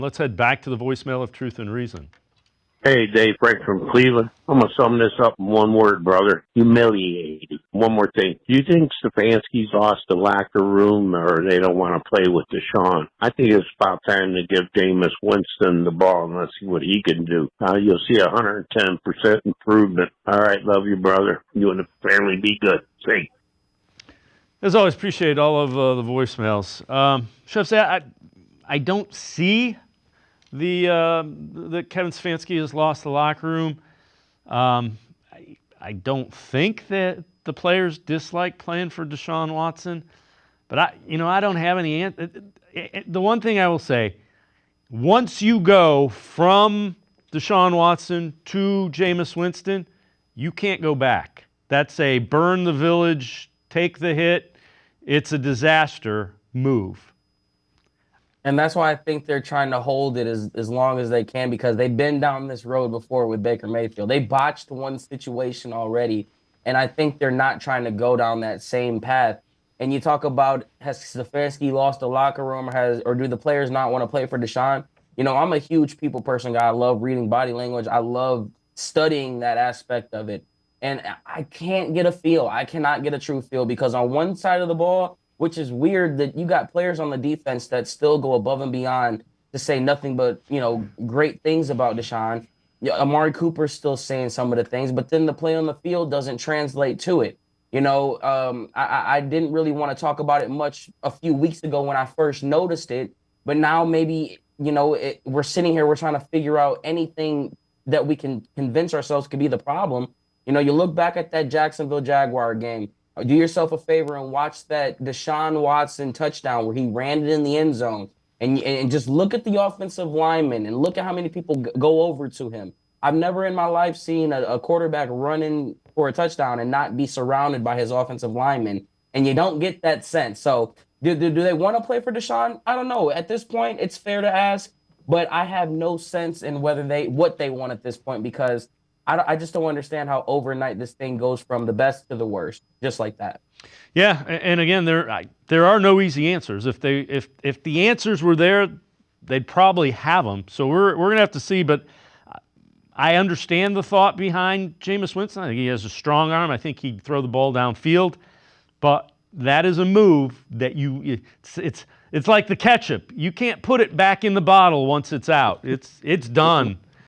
Let's head back to the voicemail of Truth and Reason. Hey, Dave, Frank from Cleveland. I'm going to sum this up in one word, brother. Humiliating. One more thing. Do you think Stefanski's lost the locker room or they don't want to play with Deshaun? I think it's about time to give Jameis Winston the ball and let's see what he can do. You'll see 110% improvement. All right, love you, brother. You and the family be good. See. As always, appreciate all of the voicemails. Chef, I don't see that Kevin Stefanski has lost the locker room. I don't think that the players dislike playing for Deshaun Watson, but I don't have any answer. The one thing I will say, once you go from Deshaun Watson to Jameis Winston, you can't go back. That's a burn the village, take the hit. It's a disaster move. And that's why I think they're trying to hold it as long as they can, because they've been down this road before with Baker Mayfield. They botched one situation already, and I think they're not trying to go down that same path. And you talk about, has Stefanski lost the locker room, or do the players not want to play for Deshaun? I'm a huge people person guy. I love reading body language. I love studying that aspect of it. And I can't get a feel. I cannot get a true feel, because on one side of the ball, which is weird that you got players on the defense that still go above and beyond to say nothing but, great things about Deshaun. Amari Cooper's still saying some of the things, but then the play on the field doesn't translate to it. I didn't really want to talk about it much a few weeks ago when I first noticed it, but now maybe, we're sitting here, we're trying to figure out anything that we can convince ourselves could be the problem. You look back at that Jacksonville Jaguar game. Do yourself a favor and watch that Deshaun Watson touchdown where he ran it in the end zone, and just look at the offensive lineman and look at how many people go over to him. I've never in my life seen a quarterback running for a touchdown and not be surrounded by his offensive lineman, and you don't get that sense. So do they want to play for Deshaun? I don't know. At this point, it's fair to ask, but I have no sense in what they want at this point, because I just don't understand how overnight this thing goes from the best to the worst, just like that. Yeah, and again, there are no easy answers. If the answers were there, they'd probably have them. So we're gonna have to see. But I understand the thought behind Jameis Winston. I think he has a strong arm. I think he'd throw the ball downfield. But that is a move that it's like the ketchup. You can't put it back in the bottle once it's out. It's done.